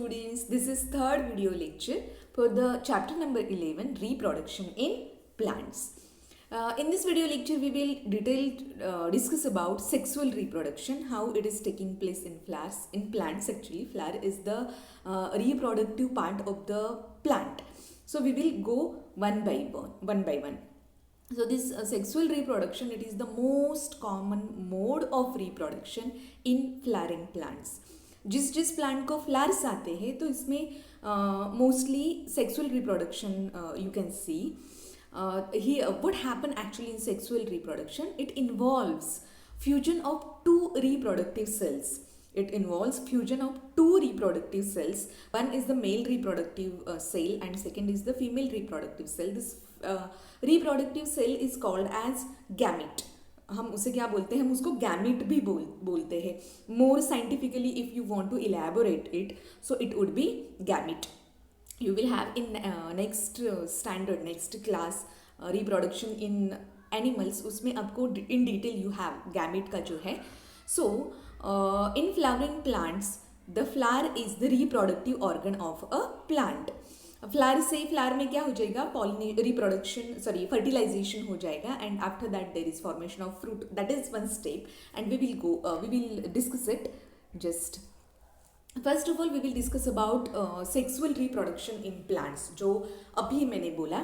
students, this is third video lecture for the chapter number 11, reproduction in plants. In this video lecture, we will discuss about sexual reproduction, how it is taking place in flowers, in plants actually. Flower is the reproductive part of the plant. So we will go one by one. So this sexual reproduction, it is the most common mode of reproduction in flowering plants. जिस plant को flowers आते हैं तो इसमें mostly sexual reproduction you can C what happen actually in sexual reproduction. It involves fusion of two reproductive cells. It involves fusion of two reproductive cells. One is the male reproductive cell and second is the female reproductive cell. This reproductive cell is called as gamete. हम उसे क्या बोलते हैं, हम उसको gamete भी बोलते हैं. More scientifically if you want to elaborate it, so it would be gamete. You will have in next standard, next class reproduction in animals, उसमें आपको in detail you have gamete का जो है. So in flowering plants, the flower is the reproductive organ of a plant. Flower से flower में क्या हो जाएगा, फर्टिलाइजेशन हो जाएगा and after that there is formation of fruit. That is one step and we will discuss it. Just first of all we will discuss about sexual reproduction in plants, जो अभी मैंने बोला.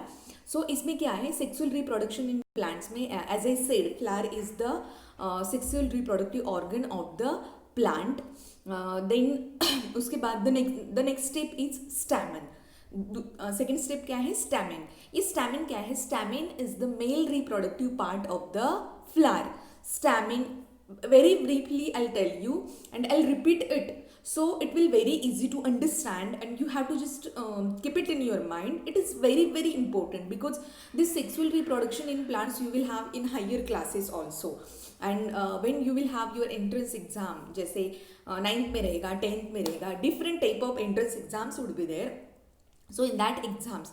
सो इसमें क्या है, sexual reproduction in plants में as I said flower is the sexual reproductive organ of the plant. Then उसके बाद the next step is stamen. Second step क्या है, स्टैमेन. ये स्टैमेन क्या है, stamen is the male reproductive part of the flower. Stamen, very briefly I'll tell you and I'll repeat it so it will very easy to understand and you have to just keep it in your mind. It is very important because this sexual reproduction in plants you will have in higher classes also, and when you will have your entrance exam, जैसे 9th में रहेगा, 10th में रहेगा, different type of entrance exams would be there. So in that exams,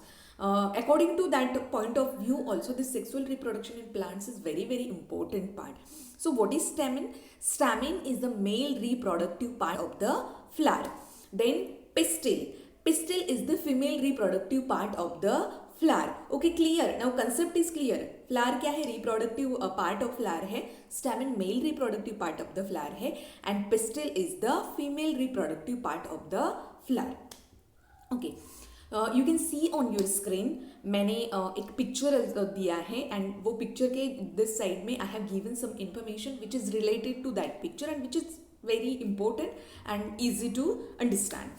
according to that point of view also, this sexual reproduction in plants is very important part. So what is stamen? Stamen is the male reproductive part of the flower. Then pistil. Pistil is the female reproductive part of the flower. Okay, clear? Now concept is clear. Flower क्या है, reproductive part of flower है. Stamen male reproductive part of the flower है and pistil is the female reproductive part of the flower. Okay. You can see on your screen. मैंने एक picture दिया है and वो picture के this side में I have given some information which is related to that picture and which is very important and easy to understand.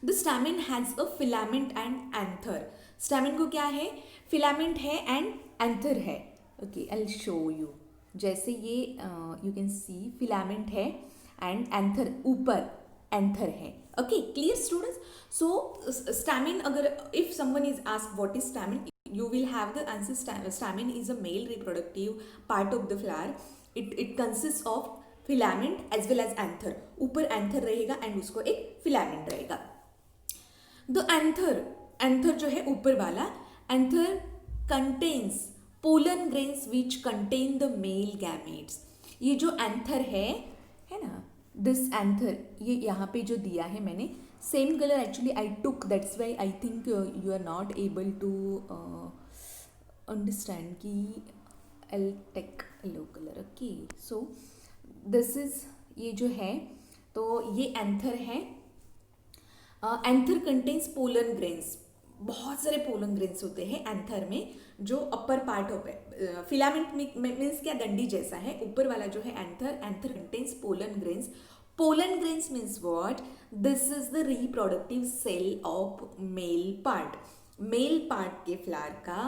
The stamen has a filament and anther. Stamen को क्या है, filament है and anther है. Okay, I will show you. जैसे ये you can see filament है and anther, ऊपर anther है. Okay, clear students? So stamen, agar if someone is asked what is stamen, you will have the answer. Stamen is a male reproductive part of the flower. It consists of filament as well as anther. ऊपर anther रहेगा and उसको एक filament रहेगा. The anther जो है ऊपर वाला, anther contains pollen grains which contain the male gametes. ये जो anther है ना, दिस एंथर, ये यहाँ पे जो दिया है मैंने, same colour actually I took, that's why I think you are not able to understand कि I take yellow colour. Okay, so this is, ये जो है तो ये एंथर है. Anther contains pollen grains. बहुत सारे पोलन ग्रेन्स होते हैं एंथर में, जो अपर पार्ट ऑफ है. फिलामेंट मीन्स क्या, डंडी जैसा है. ऊपर वाला जो है anther contains pollen grains. Pollen grains means what, this is the reproductive cell of male part. Male part के फ्लावर का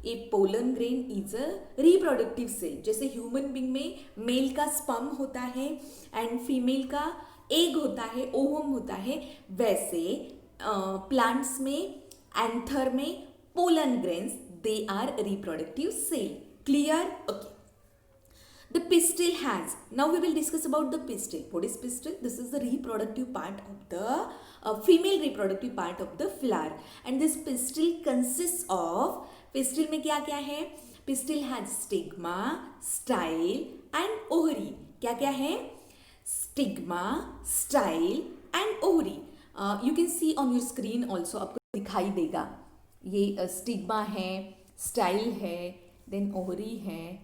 एक pollen grain is a reproductive cell. जैसे ह्यूमन बीइंग में मेल का स्पर्म होता है एंड फीमेल का egg होता है, ओवम होता है, वैसे प्लांट्स में एंथर में pollen grains, they are reproductive cell. Clear? Okay. The pistil has, now we will discuss about the pistil. What is pistil? This is the reproductive part of the female reproductive part of the flower, and this pistil consists of, pistil में क्या क्या है, pistil has stigma, style and ovary. क्या क्या है, stigma, style and ovary. You can see on your screen also, आपको दिखाई देगा। ये स्टिग्मा है, स्टाइल है, देन ओवरी है,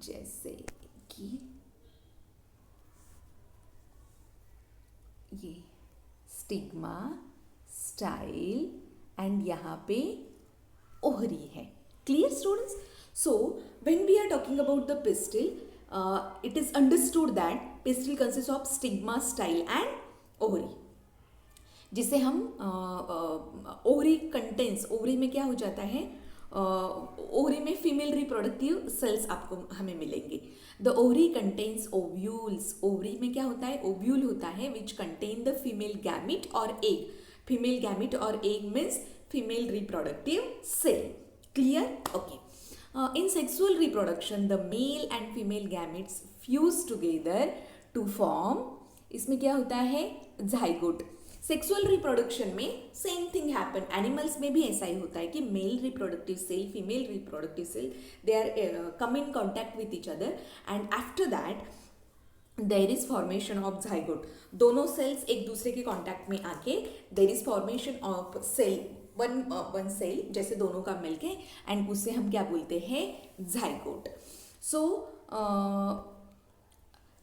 जैसे कि ये स्टिग्मा, स्टाइल एंड यहाँ पे ओहरी है। Clear students? So when we are talking about the pistil, it is understood that pistil consists of stigma, style and ovary, जिसे हम ओवरी कंटेंट्स, ओवरी में क्या हो जाता है, ओवरी में फीमेल रिप्रोडक्टिव सेल्स आपको हमें मिलेंगे। The ovary contains ovules, ovary में क्या होता है, ओव्यूल होता है which contain the female gamete और एग। फीमेल गैमिट और egg means female reproductive cell. Clear? Okay. In sexual reproduction, the male and female gametes fuse together to form, इसमें क्या होता है, zygote। सेक्सुअल रिप्रोडक्शन में same thing happen, animals में भी ऐसा ही होता है कि male reproductive cell, female reproductive cell, they are come in contact with each other and after that there is formation of zygote। दोनों सेल्स एक दूसरे के कॉन्टैक्ट में आके there is formation of cell, one cell, जैसे दोनों का मिलके, एंड उसे हम क्या बोलते हैं, zygote। So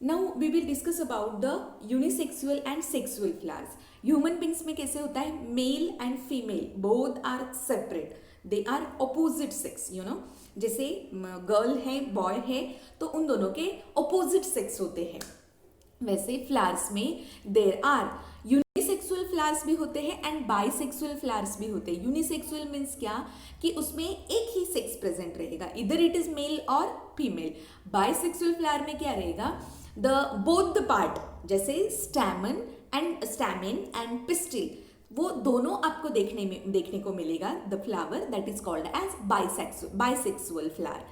now we will discuss about the unisexual and sexual flowers. Human beings में कैसे होता है, male and female both are separate, they are opposite sex, you know. जैसे गर्ल है, बॉय है, तो उन दोनों के ऑपोजिट सेक्स होते हैं। वैसे फ्लावर्स में देर आर यूनिसेक्सुअल फ्लावर्स भी होते हैं एंड बाइसेक्सुअल फ्लावर्स भी होते हैं। यूनिसेक्सुअल मीन्स क्या, कि उसमें एक ही सेक्स प्रेजेंट रहेगा, इधर इट इज मेल और फीमेल। बाइसेक्सुअल फ्लावर में क्या रहेगा, द बोथ द पार्ट, जैसे स्टैमेन एंड पिस्टिल, वो दोनों आपको देखने को मिलेगा। The flower that is called as bisexual flower.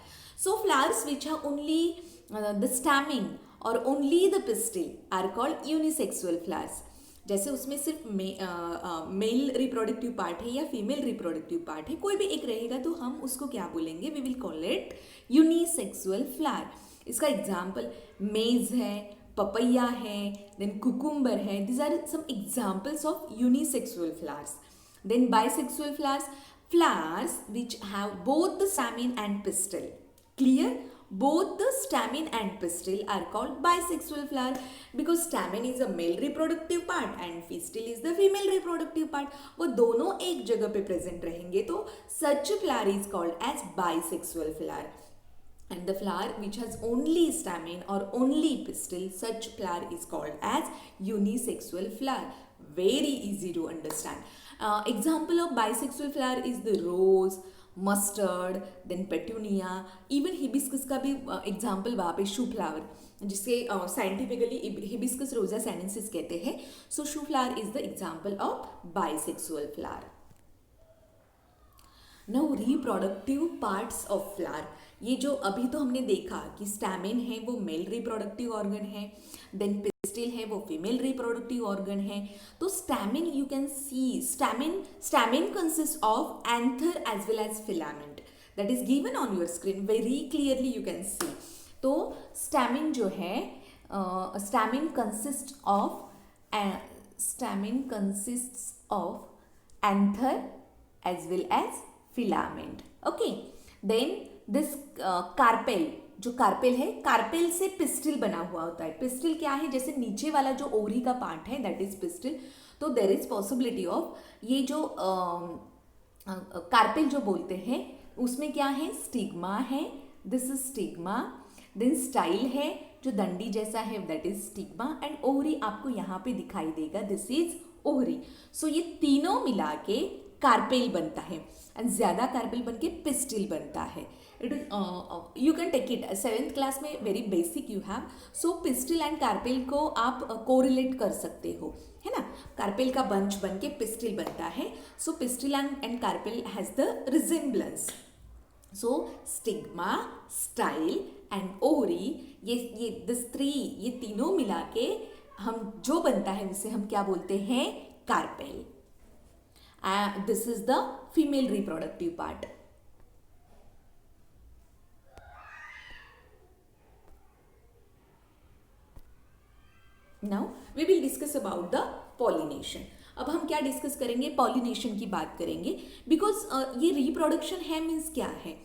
So flowers which are only the stamen और only the pistil are called unisexual flowers. जैसे उसमें सिर्फ मेल रिप्रोडक्टिव पार्ट है या फीमेल रिप्रोडक्टिव पार्ट है, कोई भी एक रहेगा, तो हम उसको क्या बोलेंगे, we will call it unisexual flower. इसका एग्जाम्पल मेज है, पपैया है, देन कुकुम्बर है, this are some examples of unisexual flowers. Then bisexual flowers, flowers which have both the stamen and pistil. Clear? Both the stamen and pistil are called bisexual flower because stamen is a male reproductive part and pistil is the female reproductive part. वो दोनों एक जगह पे present रहेंगे, तो such a flower is called as bisexual flower. And the flower which has only stamen or only pistil, such flower is called as unisexual flower. Very easy to understand. Example of bisexual flower is the rose, mustard, then petunia, even hibiscus का भी example वहाँ पे shoe flower, जिसके scientifically hibiscus rosa sinensis कहते हैं। So shoe flower is the example of bisexual flower. Now reproductive parts of flower, ये जो अभी तो हमने देखा कि स्टैमेन है वो मेल रिप्रोडक्टिव ऑर्गन है, देन पिस्टिल है वो फीमेल रिप्रोडक्टिव ऑर्गन है। तो stamen, you can see stamen consist of anther as well as filament, that is given on your screen very clearly, you can see. तो stamen जो है, stamen consists of anther as well as filament. Okay, then this carpel, जो carpel है, carpel से pistil बना हुआ होता है। पिस्टिल क्या है, जैसे नीचे वाला जो ओवरी का पार्ट है दैट इज पिस्टिल। तो देर इज पॉसिबिलिटी ऑफ ये जो कार्पेल जो बोलते हैं उसमें क्या है, स्टिग्मा है, this is stigma, then style है जो दंडी जैसा है that is stigma, and ovary आपको यहाँ पे दिखाई देगा, दिस इज ओवरी। सो ये तीनों मिला के कार्पेल बनता है एंड ज्यादा कार्पेल बन के पिस्टिल बनता है। It is you can take it 7th class में, very basic you have. So pistil and carpel को आप कोरिलेट कर सकते हो, है ना। कार्पेल का बंच बन के पिस्टिल बनता है। So pistil and carpel has the resemblance. So stigma, style and ovary, ये दिस 3, ये तीनों मिला के हम जो बनता है उसे हम क्या बोलते हैं, carpel. This is the female reproductive part. Now we will discuss about the pollination. अब हम क्या डिस्कस करेंगे, पॉलिनेशन की बात करेंगे, बिकॉज ये रिप्रोडक्शन है मीन्स क्या है,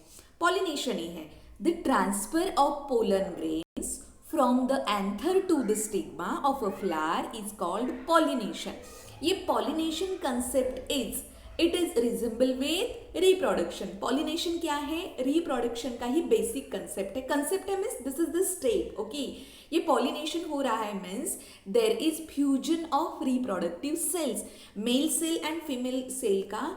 पॉलिनेशन ही है, the transfer of pollen grains from the anther to the stigma of a flower is called pollination. ये pollination concept is, it is resemble with reproduction. Pollination क्या है, रिप्रोडक्शन का ही बेसिक कंसेप्ट है. कंसेप्ट है means this is the step. Okay, ये pollination हो रहा है means there is fusion of reproductive cells, male cell and female cell का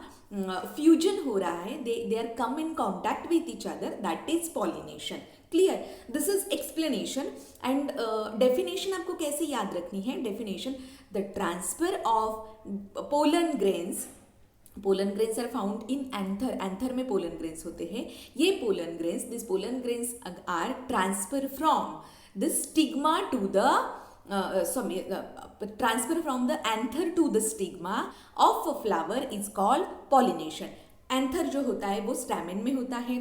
फ्यूजन हो रहा है, they are come in contact with each other, that is pollination. Clear, this is explanation. And definition आपको कैसे याद रखनी है, definition, the transfer of pollen grains, pollen grains are found in anther, anther में pollen grains होते हैं. ये pollen grains, this pollen grains are transfer from the stigma to the transfer from the anther to the stigma of a flower is called pollination. Anther जो होता है वो stamen में होता है,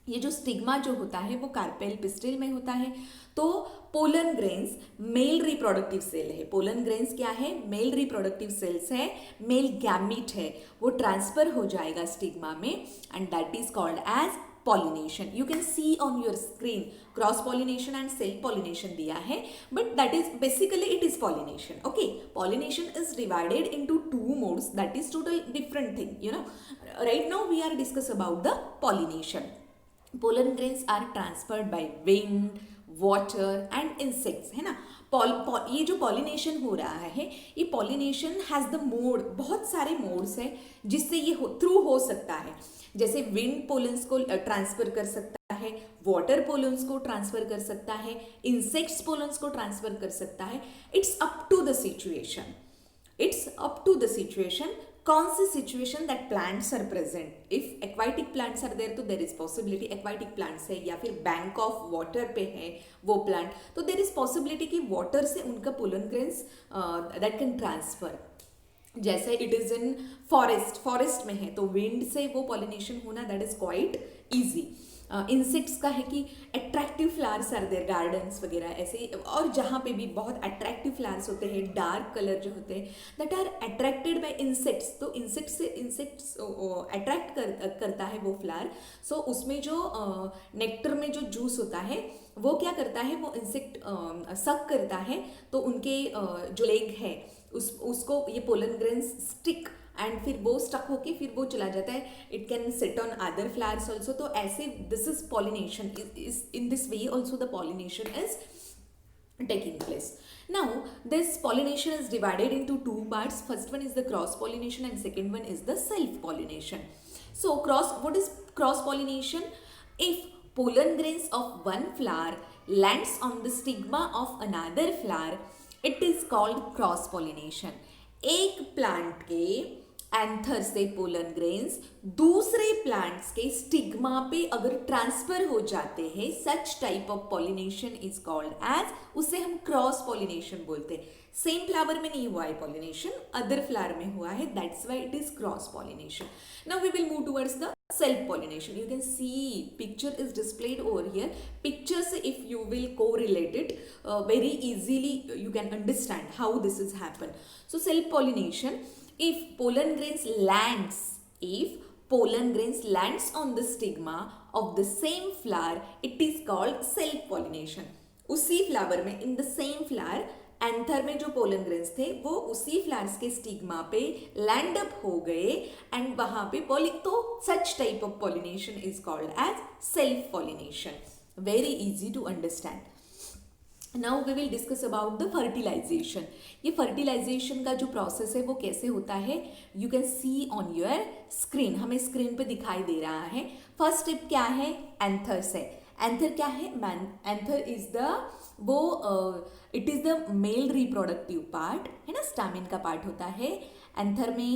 ये जो स्टिग्मा जो होता है वो कार्पेल पिस्टिल में होता है. तो pollen grains male reproductive cell है. पोलन ग्रेन्स क्या है, मेल रिप्रोडक्टिव सेल्स है, मेल गैमीट है, वो ट्रांसफर हो जाएगा स्टिग्मा में and that is called as pollination. You can see on your screen cross pollination and self pollination दिया है, but that is basically it is pollination. Okay, pollination is divided into two modes, that is total different thing, you know. Right now we are discuss about the pollination. Pollen grains are transferred by wind, water and insects, है ना. ये जो pollination हो रहा है, ये pollination has the mode, बहुत सारे मोड्स हैं जिससे ये थ्रू हो सकता है. जैसे विंड पोलन्स को ट्रांसफर कर सकता है, वाटर पोलन्स को ट्रांसफर कर सकता है, इंसेक्ट्स पोलन्स को ट्रांसफर कर सकता है. It's up to the situation, it's up to the situation. कौन सी situation, that plants are present. If aquatic plants are there तो there is possibility, aquatic plants है या फिर बैंक ऑफ वाटर पे है वो प्लांट, तो देर इज पॉसिबिलिटी कि वाटर से उनका pollen grains that can transfer. जैसे it is in forest, forest में है तो विंड से वो पॉलिनेशन होना that is quite easy. Insects का है कि attractive flowers are there, gardens वगैरह ऐसे, और जहाँ पे भी बहुत अट्रैक्टिव फ्लावर्स होते हैं, डार्क कलर जो होते हैं that are attracted by insects, तो इंसेक्ट्स से इंसेक्ट्स अट्रैक्ट करता है वो फ्लावर. सो उसमें जो नेक्टर में जो जूस होता है वो क्या करता है, वो इंसेक्ट सक करता है, तो उनके जो लेग है उसको ये पोलन ग्रेन्स स्टिक एंड फिर वो स्टक होके फिर वो चला जाता है. It can sit on other flowers also. तो ऐसे this is pollination, in this way also the pollination is taking place. Now this pollination is divided into two parts. First one is the cross pollination and second one is the self pollination. So what is cross pollination? If pollen grains of one flower lands on the stigma of another flower, it is called cross pollination. एक plant के anther से pollen grains दूसरे plants के stigma पे अगर transfer हो जाते हैं, such type of pollination is called as, उसे हम क्रॉस पॉलिनेशन बोलते हैं. सेम फ्लावर में नहीं हुआ है पॉलिनेशन, अदर फ्लावर में हुआ है, that's why it is cross pollination. Now we will move towards the self pollination. You can see picture is displayed over here. Pictures, if you will correlate it very easily, you can understand how this is happen. So self pollination, if pollen grains lands on the stigma of the same flower, it is called self pollination. उसी flower में, in the same flower, anther में जो pollen grains थे वो उसी flowers के stigma पे land up हो गए एंड वहां पे तो such type of pollination is called as self pollination. Very easy to understand. Now we will discuss about the fertilisation. ये फर्टिलाइजेशन का जो प्रोसेस है वो कैसे होता है, you can see on your screen, हमें स्क्रीन पे दिखाई दे रहा है. फर्स्ट स्टेप क्या है, एंथर से. एंथर क्या है, एंथर इज द वो it is the male reproductive part, है ना, स्टैमेन का पार्ट होता है. एंथर में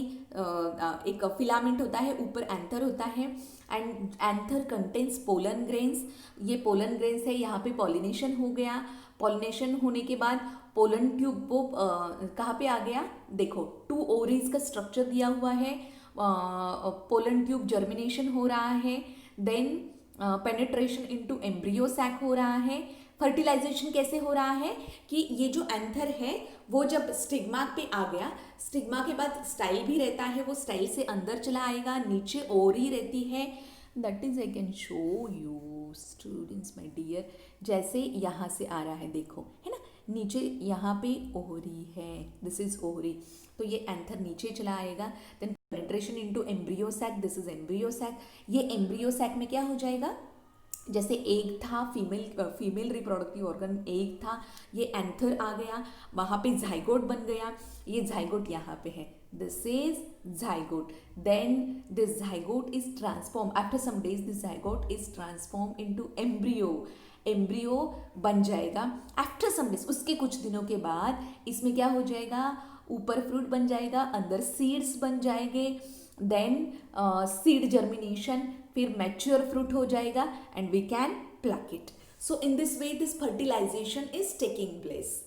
एक फिलामेंट होता है, ऊपर एंथर होता है and anther contains pollen grains. ये पोलन ग्रेन्स है, यहाँ पे पॉलिनेशन हो गया. पॉलिनेशन होने के बाद पोलन ट्यूब वो कहाँ पे आ गया, देखो 2 ओवरीज का स्ट्रक्चर दिया हुआ है. पोलन ट्यूब जर्मिनेशन हो रहा है, then penetration into embryo sac हो रहा है, फर्टिलाइजेशन कैसे हो रहा है कि ये जो एंथर है वो जब स्टिग्मा पे आ गया, स्टिग्मा के बाद स्टाइल भी रहता है, वो स्टाइल से अंदर चला आएगा, नीचे ओरी रहती है, that is I can show you students my dear, जैसे यहाँ से आ रहा है देखो, है ना, नीचे यहाँ पे ओरी है, दिस इज ओरी, तो ये एंथर नीचे चला आएगा, then penetration into embryo sac, this is embryo sac, ये एम्ब्रियो सैक में क्या हो जाएगा, जैसे एग था, फीमेल रिप्रोडक्टिव ऑर्गन एग था, ये एंथर आ गया, वहाँ पे जाइगोट बन गया, ये जाइगोट यहाँ पे है, this is zygote, then this zygote is transform after some days, this zygote is transform into embryo, embryo बन जाएगा आफ्टर सम डेज, उसके कुछ दिनों के बाद इसमें क्या हो जाएगा, ऊपर फ्रूट बन जाएगा, अंदर सीड्स बन जाएंगे, देन सीड जर्मिनेशन, फिर मैच्योर फ्रूट हो जाएगा and we can pluck it. So in this way this fertilisation is taking place.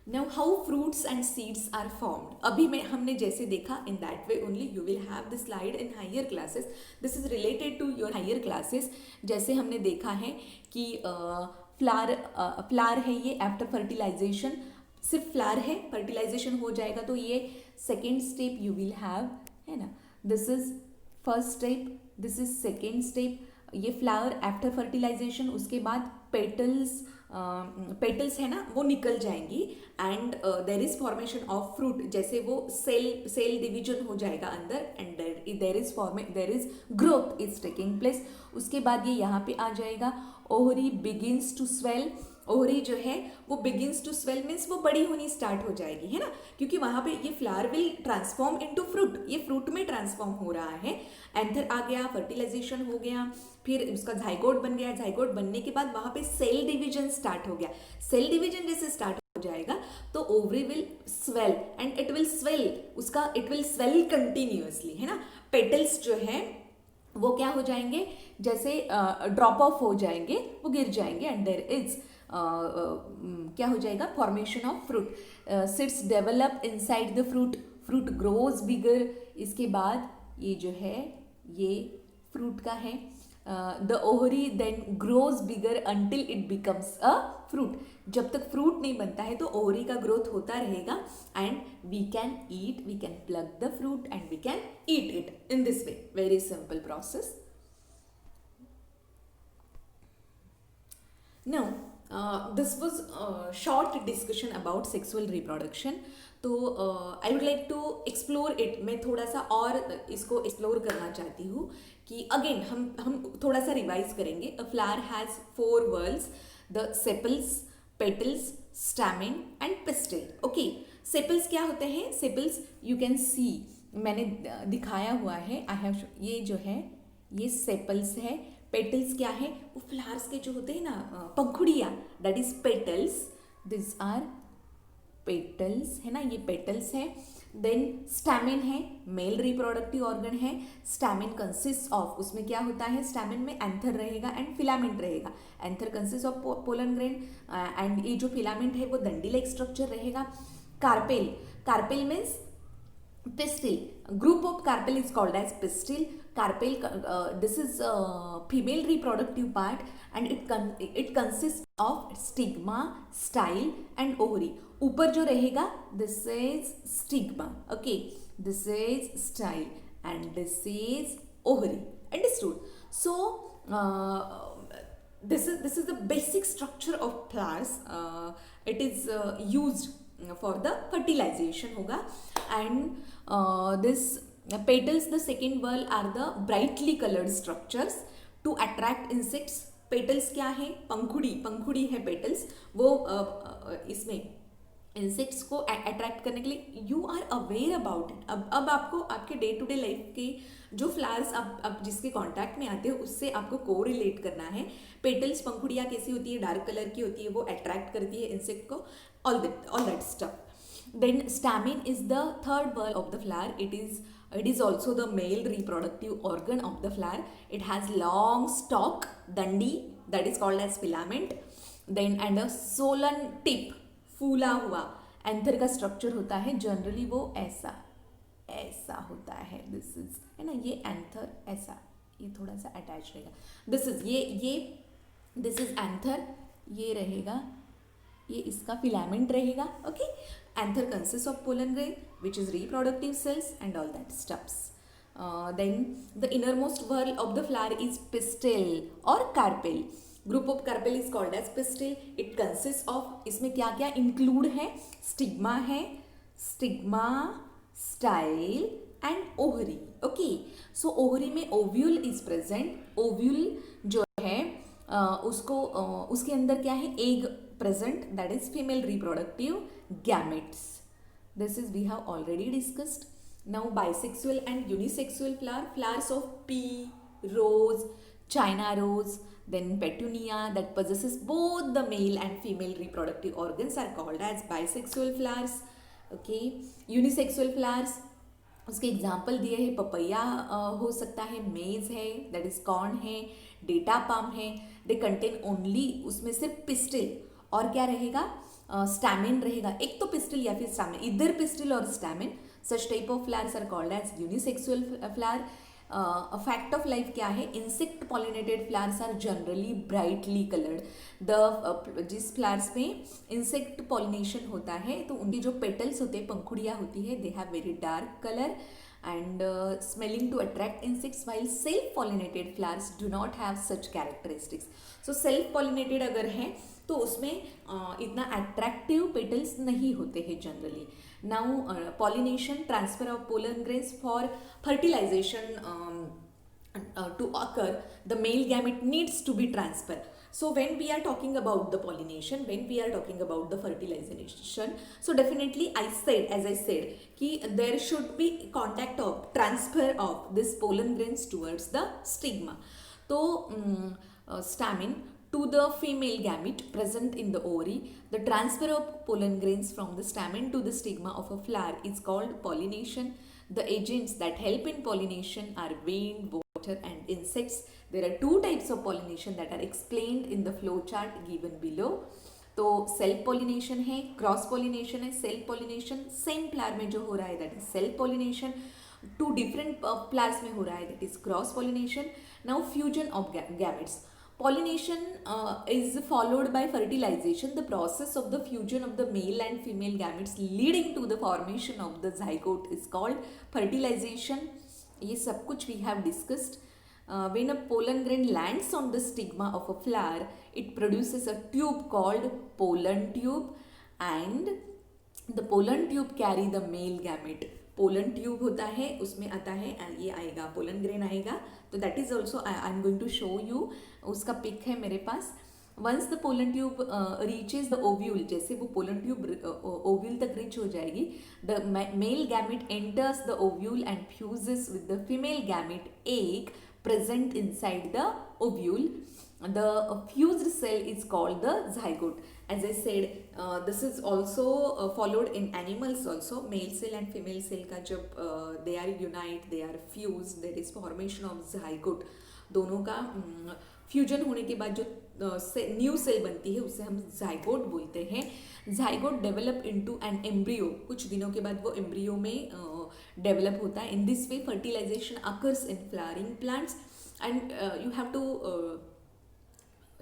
Now how fruits and seeds are formed. अभी में हमने जैसे देखा in that way only you will have the slide in higher classes. This is related to your higher classes. जैसे हमने देखा है कि फ्लावर है ये आफ्टर फर्टिलाइजेशन, सिर्फ फ्लावर है, फर्टिलाइजेशन हो जाएगा तो ये second step you will have, है ना, this is first step, this is second step, ये फ्लावर आफ्टर फर्टिलाइजेशन, उसके बाद पेटल्स है ना वो निकल जाएंगी and there is formation of fruit, जैसे वो सेल डिवीजन हो जाएगा अंदर and there is growth is taking place. उसके बाद ये यहाँ पे आ जाएगा, ovary begins to swell, ovary जो है वो बिगिंस टू स्वेल मीन्स वो बड़ी होनी स्टार्ट हो जाएगी, है ना, क्योंकि वहाँ पे ये flower will transform into fruit, ये फ्रूट में ट्रांसफॉर्म हो रहा है, एंथर आ गया, फर्टिलाइजेशन हो गया, फिर उसका जाइगोट बन गया, जाइगोट बनने के बाद वहाँ पे सेल डिवीजन स्टार्ट हो गया, सेल डिवीजन जैसे स्टार्ट हो जाएगा तो ovary will swell and it will swell, उसका इट विल स्वेल कंटिन्यूअसली, है ना, पेटल्स जो है वो क्या हो जाएंगे, जैसे ड्रॉप ऑफ हो जाएंगे, वो गिर जाएंगे एंड देयर इज क्या हो जाएगा, formation of fruit, seeds develop inside the fruit, fruit grows bigger, इसके बाद ये जो है ये फ्रूट का है, the ovary then grows bigger until it becomes a fruit, जब तक फ्रूट नहीं बनता है तो ओवरी का ग्रोथ होता रहेगा and we can eat, we can plug the fruit and we can eat it in this way, very simple process. Now, this was a short discussion about sexual reproduction. तो I would like to explore it, मैं थोड़ा सा और इसको explore करना चाहती हूँ कि अगेन हम थोड़ा सा रिवाइज करेंगे. अ flower has 4 whorls, the sepals, petals, stamen and pistil. Okay, sepals क्या होते हैं, सेपल्स यू कैन सी, मैंने दिखाया हुआ है, आई हैव, ये जो है ये सेपल्स है, पेटल्स क्या है, वो फ्लावर्स के जो होते हैं ना पंखुड़िया, that is petals, this are petals, है ना, ये पेटल्स है. देन स्टैमेन है, मेल रिप्रोडक्टिव ऑर्गन है, स्टैमेन कंसिस्ट ऑफ, उसमें क्या होता है, स्टैमेन में एंथर रहेगा एंड फिलामेंट रहेगा, anther consist of pollen grain and ये जो फिलामेंट है वो दंडी लाइक स्ट्रक्चर रहेगा. Carpel, carpel means pistil, group of carpel is called as pistil. Carpel, this is female reproductive part and it consists of stigma, style and ovary. ऊपर जो रहेगा this is stigma, okay, this is style and this is ovary. Understood? So this is the basic structure of flowers. It is used for the fertilization होगा and this petals, the second whorl are the brightly colored structures to attract insects. petals क्या है, पंखुड़ी है petals, वो इसमें insects को attract करने के लिए. You are aware about it. अब आपको आपके डे टू डे लाइफ के जो फ्लावर्स आप जिसके कांटेक्ट में आते हो उससे आपको को रिलेट करना है. पेटल्स, पंखुड़ियाँ कैसी होती है, डार्क कलर की होती है, वो अट्रैक्ट करती है इंसेक्ट को, all that stuff. Then stamen is the third whorl of the flower. It is also the male reproductive organ of the flower. It has long stalk, dandi, that is called as filament. Then and a swollen tip, फूला हुआ. Anther का structure होता है generally वो ऐसा होता है. This is, है ना, ये एंथर ऐसा, ये थोड़ा सा अटैच रहेगा. दिस इज ये दिस इज एंथर, ये रहेगा, ये इसका फिलामेंट रहेगा. Okay, anther consist of pollen grain which is reproductive cells and all that stuffs. Then the innermost whorl of the flower is pistil or carpel. Group of carpel is called as pistil. It consists of, इसमें क्या क्या include है, stigma है, stigma, style and ovary. Okay, so ovary में ovule is present. Ovule जो है उसको उसके अंदर क्या है, egg present, that is female reproductive gametes. This is we have already discussed. Now bisexual and unisexual flowers of pea, rose, China rose, then petunia that possesses both the male and female reproductive organs are called as bisexual flowers. Okay, unisexual flowers, उसके example दिए हैं, papaya हो सकता है, मेज है, that is corn है, data palm है. दे कंटेन ओनली, उसमें सिर्फ पिस्टिल और क्या रहेगा, स्टैमिन रहेगा. एक तो पिस्टिल या फिर स्टैमिन, इधर पिस्टिल और stamen. Such type of flowers are called as unisexual flower. A fact of life क्या है, insect pollinated flowers are generally brightly colored. The जिस flowers में insect pollination होता है तो उनकी जो petals होते हैं, पंखुड़ियाँ होती है, they have very dark color and smelling to attract insects, while self pollinated flowers do not have such characteristics. So self pollinated अगर है तो उसमें इतना अट्रैक्टिव पेटल्स नहीं होते हैं generally. Now pollination, transfer of pollen grains for fertilisation to occur, the male gamete needs to be transferred. So when we are talking about the pollination, when we are talking about the fertilization, so definitely as I said कि there should be contact of transfer of this pollen grains towards the stigma. तो stamen to the female gamete present in the ovary. The transfer of pollen grains from the stamen to the stigma of a flower is called pollination. The agents that help in pollination are wind, water and insects. There are two types of pollination that are explained in the flow chart given below. तो self pollination है, cross pollination है. Self pollination same flower में जो हो रहा है that is self pollination, two different flowers में हो रहा है that is cross pollination. Now fusion of gametes. Pollination is followed by fertilization, the process of the fusion of the male and female gametes leading to the formation of the zygote is called fertilization. ये सब कुछ we have discussed. When a pollen grain lands on the stigma of a flower, it produces a tube called pollen tube, and the pollen tube carry the male gamete. Pollen tube होता है, उसमें आता है, ये आएगा pollen grain आएगा. तो that is also I am going to show you, उसका पिक है मेरे पास. Once the pollen tube reaches the ovule, जैसे वो पोलन ट्यूब ओव्यूल तक रीच हो जाएगी, the male gamete enters the ovule and fuses with the female gamete egg present inside the ovule. The fused cell is called the zygote. As I said, this is also followed in animals also. Male cell and female cell का जब they are unite, they are fused, there is formation of zygote. दोनों का fusion होने के बाद जो new cell बनती है उसे हम जाइगोट बोलते हैं. Zygote develop into an embryo, कुछ दिनों के बाद वो एम्ब्रियो में डेवलप होता है. In this way fertilisation occurs in flowering plants and you have to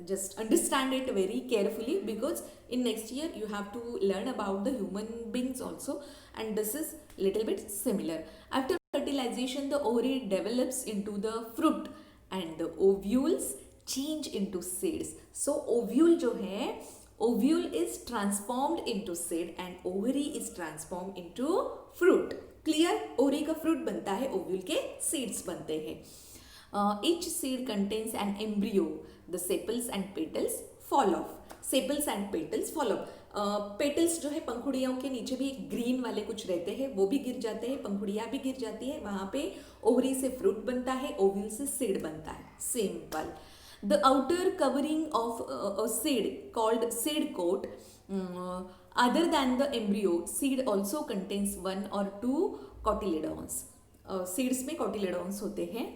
just understand it very carefully, because in next year you have to learn about the human beings also, and this is little bit similar. After fertilization, the ovary develops into the fruit and the ovules change into seeds. So ovule जो है, ovule is transformed into seed and ovary is transformed into fruit. Clear? ovary का fruit बनता है, ovule के seeds बनते हैं. Each seed contains an embryo. The sepals and petals fall off. Sepals and petals fall off. Petals जो है पंखुड़ियों के नीचे भी ग्रीन वाले कुछ रहते हैं, वो भी गिर जाते हैं, पंखुड़ियाँ भी गिर जाती है. वहाँ पे ओवरी से फ्रूट बनता है, ओव्यूल से सीड बनता है. Simple. The outer covering of a seed called seed coat. Other than the embryo, seed also contains 1 or 2 cotyledons. Seeds में कॉटिलेडॉन्स होते हैं.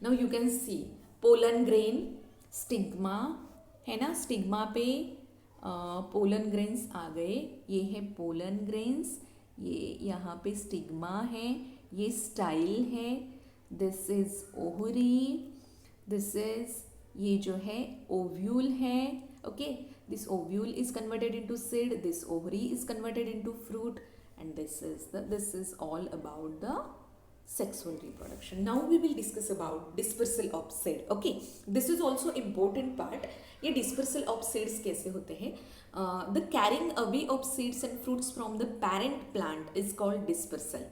Now you can see pollen grain, stigma है ना, स्टिग्मा पे pollen grains आ गए. ये है pollen grains, ये यहाँ पे स्टिग्मा है, ये स्टाइल है. This is ovary, this is, ये जो है ओव्यूल है, okay, this ovule is converted into seed, this ovary is converted into fruit, and this is all about the sexual reproduction. Now we will discuss about dispersal of seed. Okay, this is also important part. ये dispersal of seeds कैसे होते हैं? The carrying away of seeds and fruits from the parent plant is called dispersal.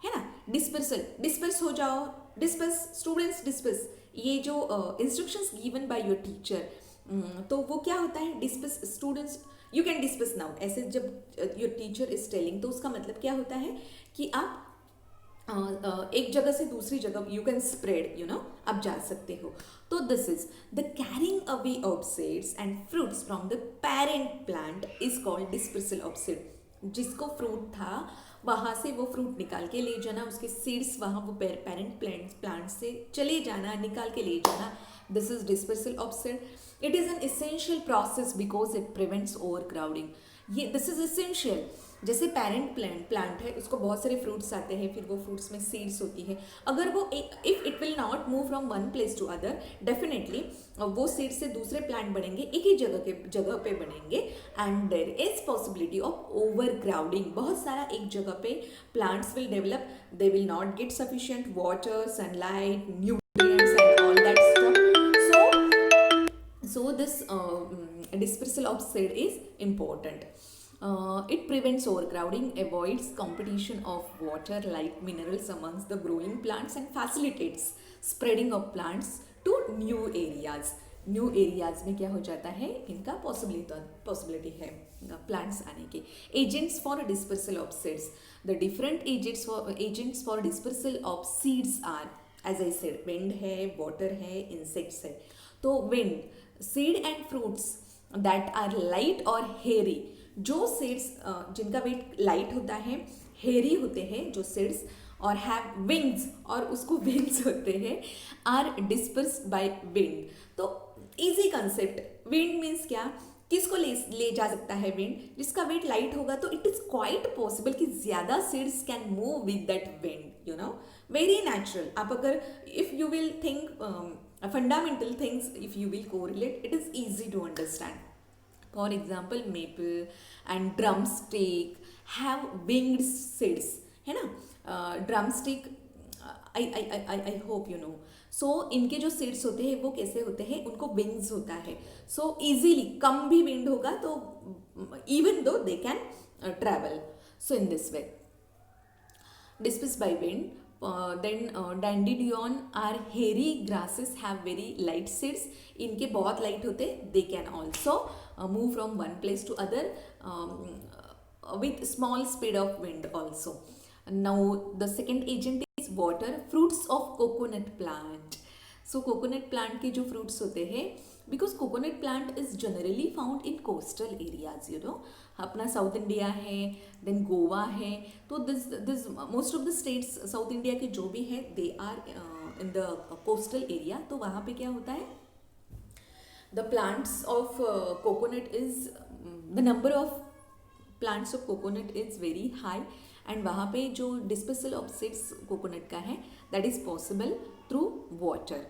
है ना, dispersal, disperse हो जाओ, disperse, students disperse, ये जो instructions given by your teacher, तो वो क्या होता है, disperse students, you can disperse now, ऐसे जब योर टीचर इज टेलिंग तो उसका मतलब क्या होता है कि आप एक जगह से दूसरी जगह you can spread, you know, आप जा सकते हो. तो this is the carrying away of seeds and fruits from the parent plant is called dispersal of seed. जिसको फ्रूट था वहाँ से वो फ्रूट निकाल के ले जाना, उसके सीड्स वहाँ वो पेरेंट प्लांट से चले जाना, निकाल के ले जाना, this is dispersal of seed. It is an essential process because it prevents over crowding. ये दिस इज इसेंशियल. जैसे पेरेंट प्लांट है, उसको बहुत सारे फ्रूट्स आते हैं, फिर वो फ्रूट्स में सीड्स होती है. अगर वो if it will not move from one place to other, definitely वो सीड से दूसरे प्लांट बनेंगे, एक ही जगह पे बनेंगे, and there is possibility of overcrowding. बहुत सारा एक जगह पे plants will develop, they will not get sufficient water, sunlight, nutrients and all that stuff. So this dispersal of seed is important. It prevents overcrowding, avoids competition of water like minerals amongst the growing plants, and facilitates spreading of plants to new areas. New areas में क्या हो जाता है, इनका possibility है plants आने के. Agents for dispersal of seeds. The different agents for dispersal of seeds are, as I said, wind है, वाटर है, इंसेक्ट्स है. तो wind, seed and fruits that are light और हेरी. जो सीड्स जिनका वेट लाइट होता है, हेरी होते हैं जो सीड्स, और हैव विंग्स, और उसको विंग्स होते हैं, आर डिस्पर्स बाय विंड. तो इजी कंसेप्ट. विंड मीन्स क्या, किसको ले जा सकता है विंड, जिसका वेट लाइट होगा. तो इट इज क्वाइट पॉसिबल कि ज्यादा seeds can move with that wind, you know, very natural. आप अगर if you will think fundamental things, if you will correlate, it is easy to understand. For example, maple and drumstick have winged seeds, है ना. drumstick, I hope you know. So इनके जो seeds होते हैं वो कैसे होते हैं, उनको wings होता है. So easily, कम भी wind होगा तो even though they can travel. So in this way, dispersed by wind. Then dandelion are hairy grasses, have very light seeds. इनके बहुत light होते, they can also move from one place to other with small speed of wind also. Now the second agent is water. Fruits of coconut plant. So coconut plant के जो fruits होते हैं, because coconut plant is generally found in coastal areas, you know. अपना south India है, then Goa है, तो this most of the states south India के जो भी है, they are in the coastal area. तो वहाँ पे क्या होता है, the plants of coconut is, the number of plants of coconut is very high, and वहाँ पे जो डिस्पर्सल ऑफ सीड्स कोकोनट का है, that is possible through water.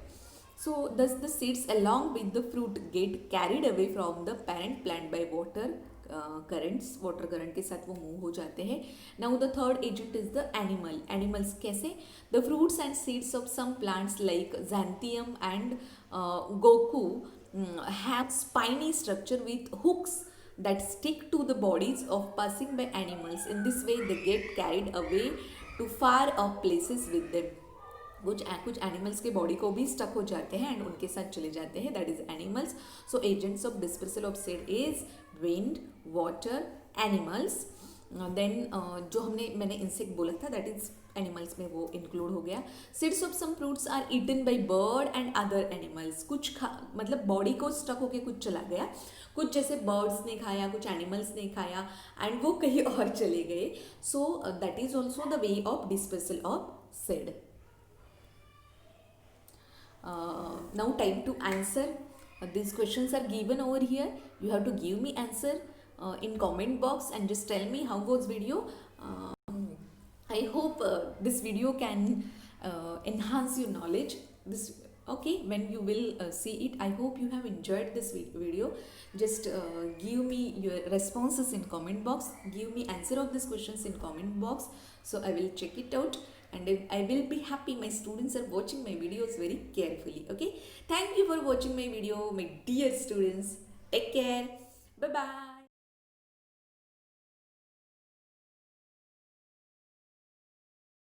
So thus the seeds along with the fruit get carried away from the parent plant by water currents. water current के साथ वो move हो जाते हैं. Now the third agent is the animal. Animals कैसे? The fruits and seeds of some plants like xanthium and goku have spiny structure with hooks that stick to the bodies of passing by animals. In this way they get carried away to far off places with them. कुछ animals के body को भी stuck हो जाते हैं and उनके साथ चले जाते हैं, that is animals. So agents of dispersal of seed is wind, water, animals. Then जो मैंने इंसेक्ट बोला था, दैट इज एनिमल्स में वो इंक्लूड हो गया. Seeds of some fruits are eaten by bird and other animals. कुछ मतलब बॉडी को स्टक होके कुछ चला गया, कुछ जैसे बर्ड्स ने खाया, कुछ एनिमल्स ने खाया, एंड वो कहीं और चले गए. So that is also the way of dispersal of seed. Now time to answer. These questions are given over here. You have to give me answer in comment box and just tell me how was video. I hope this video can enhance your knowledge. This okay, when you will see it, I hope you have enjoyed this video. Just give me your responses in comment box, give me answer of these questions in comment box, so I will check it out, and I will be happy my students are watching my videos very carefully. Okay, thank you for watching my video, my dear students. Take care. Bye bye.